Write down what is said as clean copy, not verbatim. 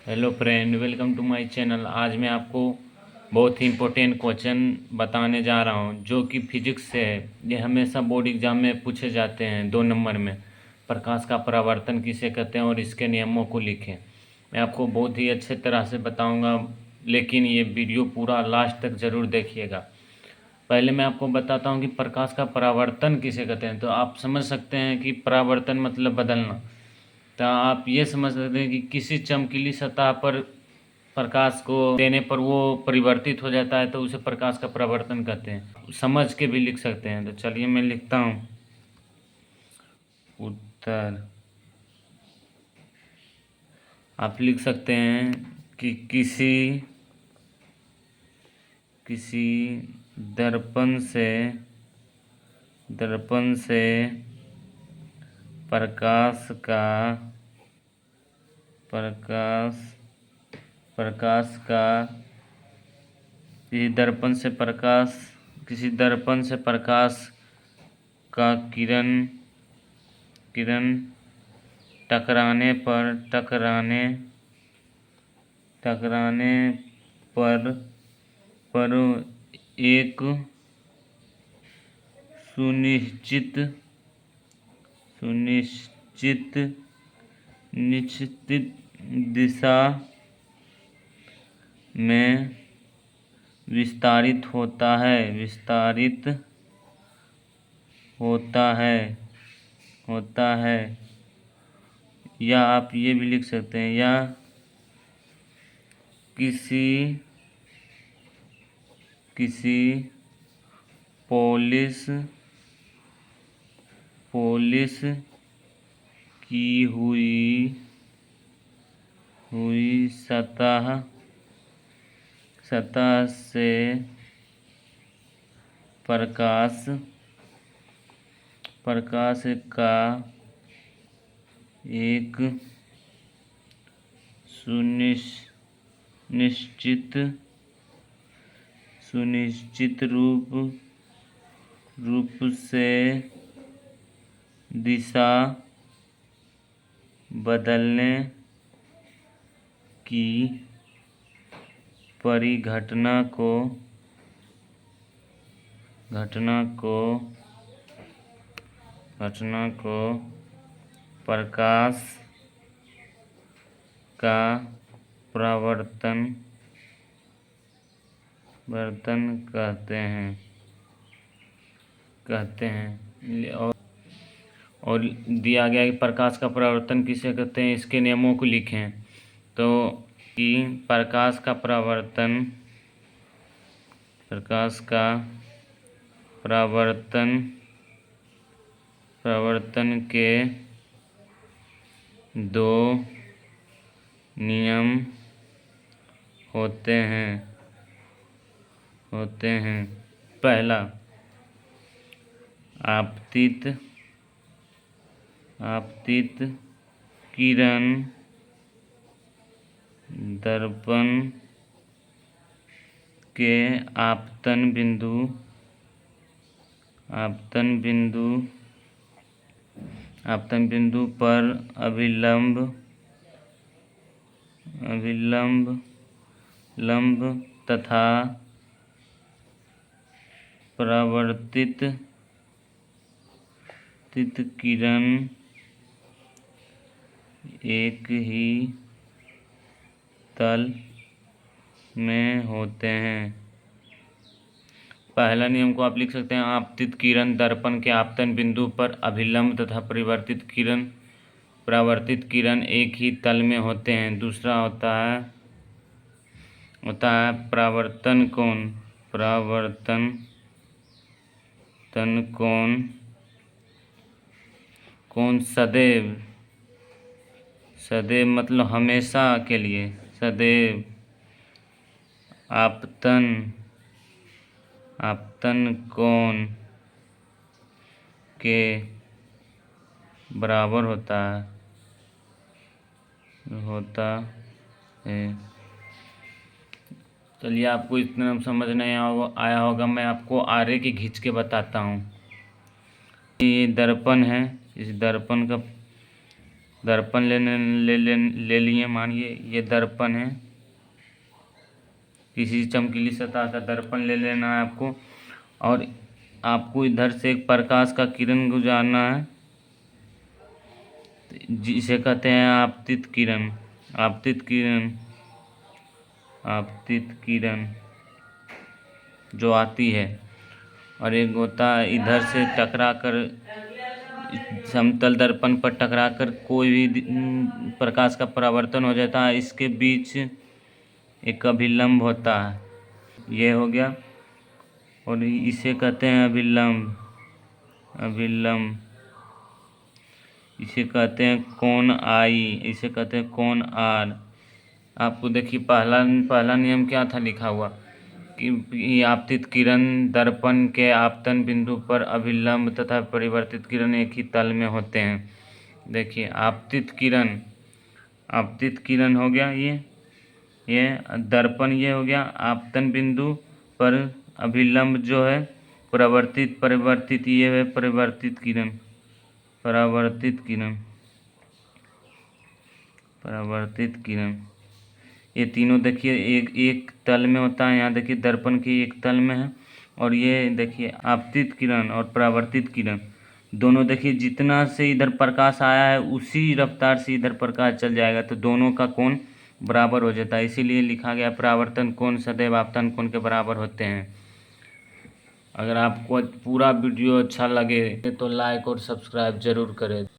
Hello friend, welcome to my channel. आज मैं आपको बहुत ही इम्पोर्टेंट क्वेश्चन बताने जा रहा हूं जो कि फिजिक्स से है। ये हमेशा बोर्ड एग्जाम में पूछे जाते हैं 2 नंबर में। प्रकाश का परावर्तन किसे कहते हैं और इसके नियमों को लिखें। मैं आपको बहुत ही अच्छे तरह से बताऊंगा, लेकिन ये वीडियो पूरा लास्ट तक ज़रूर देखिएगा। पहले मैं आपको बताता हूँ कि प्रकाश का परावर्तन किसे कहते हैं। तो आप समझ सकते हैं कि परावर्तन मतलब बदलना। तो आप ये समझ सकते हैं कि किसी चमकीली सतह पर प्रकाश को देने पर वो परिवर्तित हो जाता है, तो उसे प्रकाश का परावर्तन कहते हैं। समझ के भी लिख सकते हैं। तो चलिए मैं लिखता हूँ। उत्तर आप लिख सकते हैं कि किसी किसी दर्पण से दर्पण से प्रकाश का प्रकाश प्रकाश का किसी दर्पण से प्रकाश का किरण टकराने पर पर एक सुनिश्चित सुनिश्चित निश्चित दिशा में विस्तारित होता है। या आप ये भी लिख सकते हैं, या किसी पॉलिश की हुई सतह से प्रकाश का एक सुनिश्चित रूप से दिशा बदलने की परिघटना को प्रकाश का परावर्तन कहते हैं। और दिया गया कि प्रकाश का परावर्तन किसे कहते हैं, इसके नियमों को लिखें। तो कि प्रकाश का परावर्तन के दो नियम होते हैं। पहला, आपतित किरण दर्पण के आपतन बिंदु पर अभिलंब तथा परावर्तित किरण एक ही तल में होते हैं। पहला नियम को आप लिख सकते हैं, आपतित किरण दर्पण के आपतन बिंदु पर अभिलंब तथा परावर्तित किरण एक ही तल में होते हैं। दूसरा होता है परावर्तन कोण सदैव मतलब हमेशा के लिए, सदैव आपतन कोण के बराबर होता है। चलिए, आपको इतना समझ नहीं आया होगा। मैं आपको आरे की खींच के बताता हूँ। ये दर्पण है, इस दर्पण का दर्पण ले लिए। मानिए ये दर्पण है, किसी चमकीली सतह का दर्पण ले लेना है आपको, और आपको इधर से एक प्रकाश का किरण गुजारना है, जिसे कहते हैं आपतित किरण। आपतित किरण, आपतित किरण जो आती है, और एक होता है इधर से टकरा कर समतल दर्पण पर टकरा कर कोई भी प्रकाश का परावर्तन हो जाता है, इसके बीच एक अभिलंब होता है। ये हो गया, और इसे कहते हैं अभिलंब। अभिलंब इसे कहते हैं कोण आई, इसे कहते हैं कोण आर। आपको देखिए पहला नियम क्या था लिखा हुआ कि आपतित किरण दर्पण के आपतन बिंदु पर अभिलंब तथा परिवर्तित किरण एक ही तल में होते हैं। देखिए आपतित किरण हो गया, ये दर्पण ये हो गया, आपतन बिंदु पर अभिलंब जो है परिवर्तित ये है परावर्तित किरण। ये तीनों देखिए एक तल में होता है। यहाँ देखिए दर्पण के एक तल में है, और ये देखिए आपतित किरण और परावर्तित किरण दोनों देखिए जितना से इधर प्रकाश आया है उसी रफ्तार से इधर प्रकाश चल जाएगा, तो दोनों का कोण बराबर हो जाता है। इसीलिए लिखा गया परावर्तन कोण सदैव आपतन कोण के बराबर होते हैं। अगर आपको पूरा वीडियो अच्छा लगे तो लाइक और सब्सक्राइब जरूर करें।